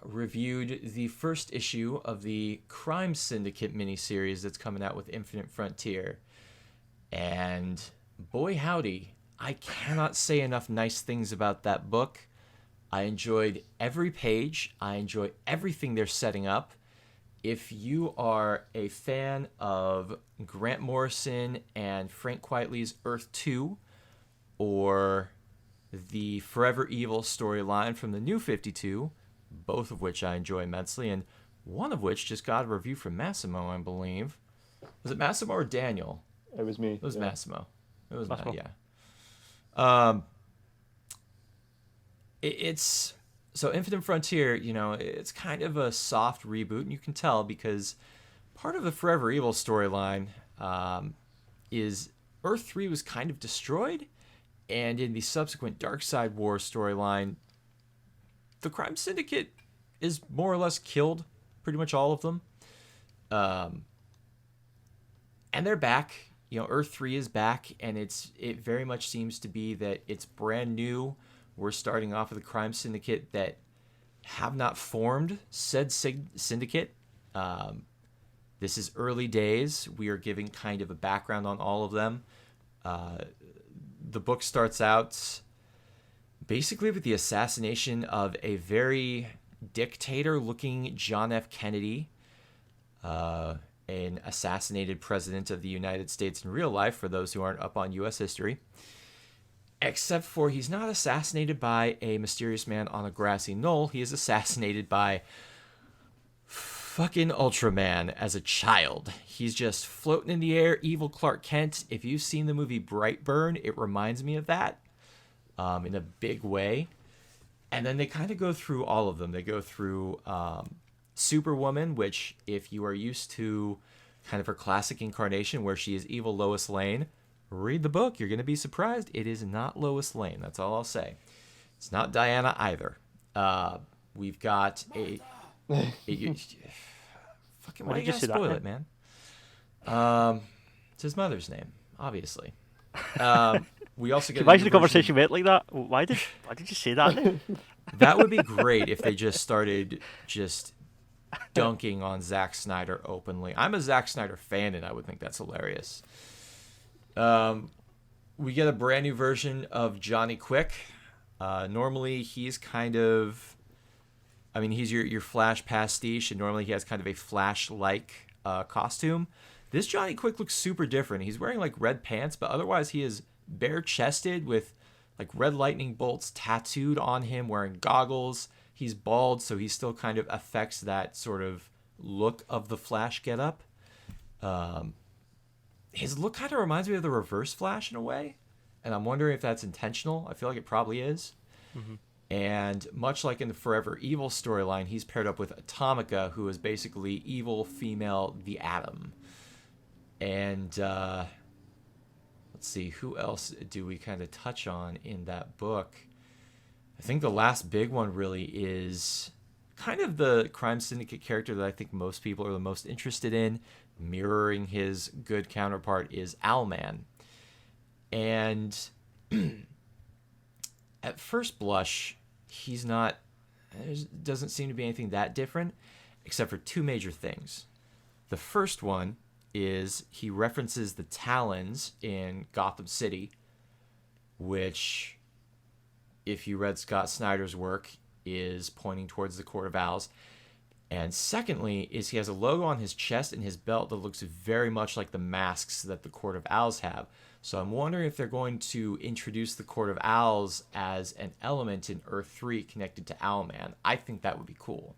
reviewed the first issue of the Crime Syndicate miniseries that's coming out with Infinite Frontier. And boy howdy, I cannot say enough nice things about that book. I enjoyed every page. I enjoy everything they're setting up. If you are a fan of Grant Morrison and Frank Quitely's Earth 2, or the Forever Evil storyline from the New 52, both of which I enjoy immensely, and one of which just got a review from Massimo, I believe. Was it Massimo or Daniel? It was me. It was Massimo. It was Massimo. Yeah. It's so Infinite Frontier, it's kind of a soft reboot, and you can tell because part of the Forever Evil storyline is Earth 3 was kind of destroyed, and in the subsequent Darkseid War storyline, the Crime Syndicate is more or less killed, pretty much all of them. And they're back. Earth 3 is back, and it very much seems to be that it's brand new. We're starting off with a Crime Syndicate that have not formed said syndicate. This is early days. We are giving kind of a background on all of them. The book starts out basically with the assassination of a very dictator-looking John F. Kennedy, an assassinated president of the United States in real life, for those who aren't up on U.S. history. Except for he's not assassinated by a mysterious man on a grassy knoll. He is assassinated by fucking Ultraman as a child. He's just floating in the air, evil Clark Kent. If you've seen the movie Brightburn, it reminds me of that in a big way. And then they kind of go through all of them. They go through Superwoman, which if you are used to kind of her classic incarnation where she is evil Lois Lane, read the book. You're going to be surprised. It is not Lois Lane. That's all I'll say. It's not Diana either. We've got a... fucking, why you gotta spoil it, man? It's his mother's name, obviously. We also get... Imagine the conversation went like that. Why did you say that name? That would be great if they just started dunking on Zack Snyder openly. I'm a Zack Snyder fan, and I would think that's hilarious. We get a brand new version of Johnny Quick. Normally, he's kind of... he's your Flash pastiche, and normally he has kind of a Flash-like costume. This Johnny Quick looks super different. He's wearing, red pants, but otherwise he is bare-chested with, red lightning bolts tattooed on him, wearing goggles. He's bald, so he still kind of affects that sort of look of the Flash getup. His look kind of reminds me of the Reverse Flash in a way, and I'm wondering if that's intentional. I feel like it probably is. Mm-hmm. And much like in the Forever Evil storyline, he's paired up with Atomica, who is basically evil female The Atom. And let's see, who else do we kind of touch on in that book? I think the last big one really is kind of the Crime Syndicate character that I think most people are the most interested in, mirroring his good counterpart, is Owlman. And at first blush, there doesn't seem to be anything that different, except for two major things. The first one is he references the Talons in Gotham City, which, if you read Scott Snyder's work, is pointing towards the Court of Owls. And secondly is he has a logo on his chest and his belt that looks very much like the masks that the Court of Owls have. So I'm wondering if they're going to introduce the Court of Owls as an element in Earth 3 connected to Owlman. I think that would be cool.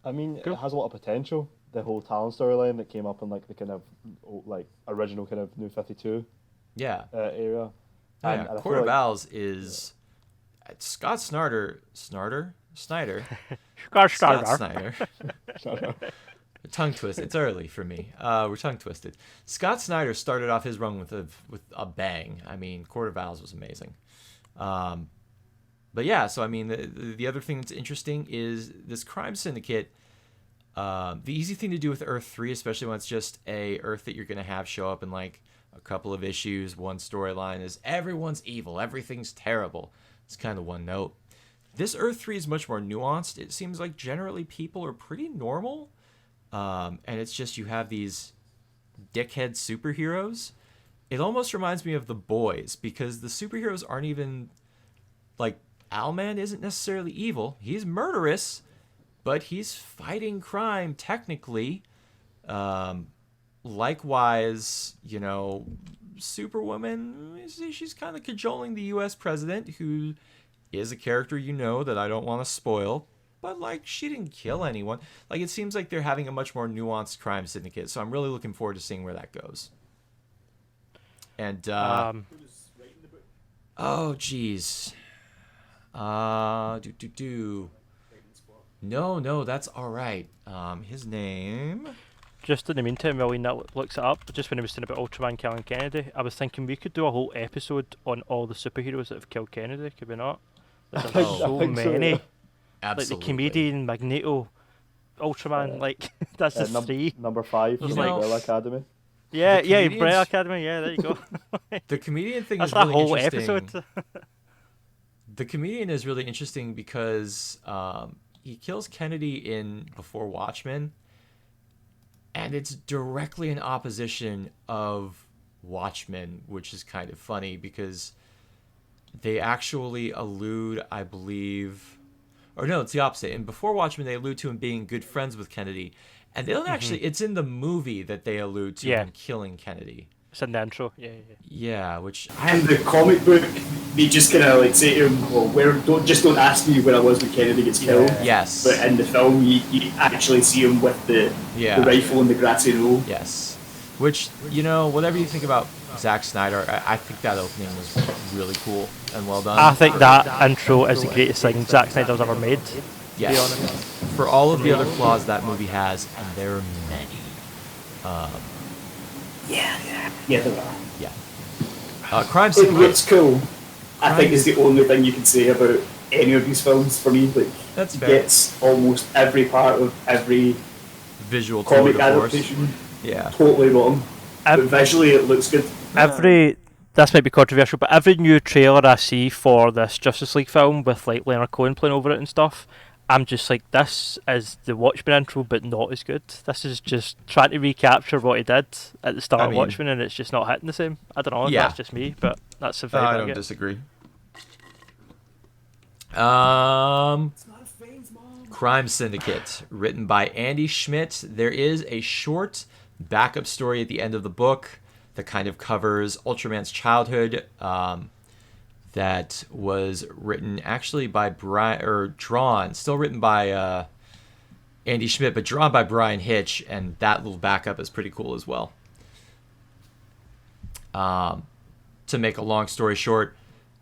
It has a lot of potential. The whole Talon storyline that came up in the kind of original kind of New 52 area. And Court of Owls is Scott Snyder. Tongue twist. It's early for me. We're tongue twisted. Scott Snyder started off his run with a bang. Court of Owls was amazing. But yeah, so the other thing that's interesting is this Crime Syndicate. The easy thing to do with Earth 3, especially when it's just a Earth that you're going to have show up in a couple of issues, one storyline, is everyone's evil, everything's terrible. It's kind of one note. This Earth 3 is much more nuanced. It seems like generally people are pretty normal. And it's just you have these dickhead superheroes. It almost reminds me of The Boys, because the superheroes aren't even... Like, Owlman isn't necessarily evil. He's murderous, but he's fighting crime, technically. Likewise, you know, Superwoman, she's kind of cajoling the U.S. president, who is a character you know that I don't want to spoil. But, like, she didn't kill anyone. Like, it seems like they're having a much more nuanced crime syndicate. So I'm really looking forward to seeing where that goes. And, oh, jeez. No, that's all right. His name... Just in the meantime, while Ian looks it up, just when he was saying about Ultraman killing Kennedy, I was thinking we could do a whole episode on all the superheroes that have killed Kennedy, could we not? Like, there's so many. Yeah. Absolutely. Like the Comedian, Magneto, Ultraman, like, that's just three. Number 5, There's like, like- Umbrella Academy. Yeah, The yeah, comedians- Umbrella Academy, yeah, there you go. The comedian thing That's is that really whole interesting. episode. The comedian is really interesting because he kills Kennedy in Before Watchmen, and it's directly in opposition of Watchmen, which is kind of funny because they actually allude, I believe, or no, it's the opposite. In Before Watchmen, they allude to him being good friends with Kennedy, and they don't actually. It's in the movie that they allude to him killing Kennedy. It's in the intro, yeah. Yeah, which In the comic book, they just kind of like say to him, "Well, don't ask me where I was when Kennedy gets killed." Yes. But in the film, you actually see him with the rifle and the grassy knoll. Yes. Which, you know, whatever you think about Zack Snyder, I think that opening was really cool and well done. I think that intro is the greatest thing Zack Snyder's ever made. Yes. To be honest. For all of the other flaws that movie has, and there are many. Yeah, there are. Yeah. Crime It Syndicate. looks cool. I think it's the only thing you can say about any of these films for me. Like, That's it fair. gets almost every part of every Visual tour comic de force. adaptation Yeah. totally wrong. But visually, it looks good. This might be controversial, but every new trailer I see for this Justice League film with like Leonard Cohen playing over it and stuff, I'm just like, this is the Watchmen intro, but not as good. This is just trying to recapture what he did at the start of Watchmen, and it's just not hitting the same. I don't know if that's just me, but that's the vibe I I don't get. disagree. Crime Syndicate, written by Andy Schmidt. There is a short backup story at the end of the book that kind of covers Ultraman's childhood. That was written actually by Bryan, or drawn, still written by Andy Schmidt, but drawn by Bryan Hitch, and that little backup is pretty cool as well. To make a long story short,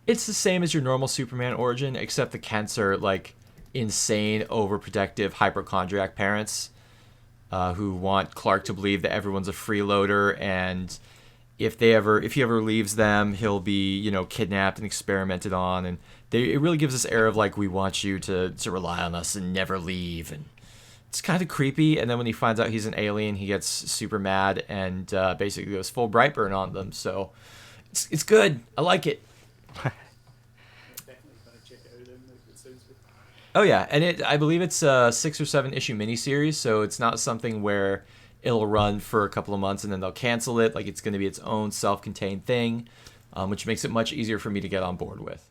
it's the same as your normal Superman origin, except the Kents are like insane, overprotective, hypochondriac parents who want Clark to believe that everyone's a freeloader, and if he ever leaves them, he'll be, you know, kidnapped and experimented on, and it really gives this air of like, we want you to rely on us and never leave, and it's kind of creepy. And then when he finds out he's an alien, he gets super mad and basically goes full Brightburn on them. So it's good. I like it. Oh yeah, and I believe it's a 6 or 7 issue miniseries, so it's not something where it'll run for a couple of months and then they'll cancel it. Like, it's going to be its own self-contained thing, which makes it much easier for me to get on board with.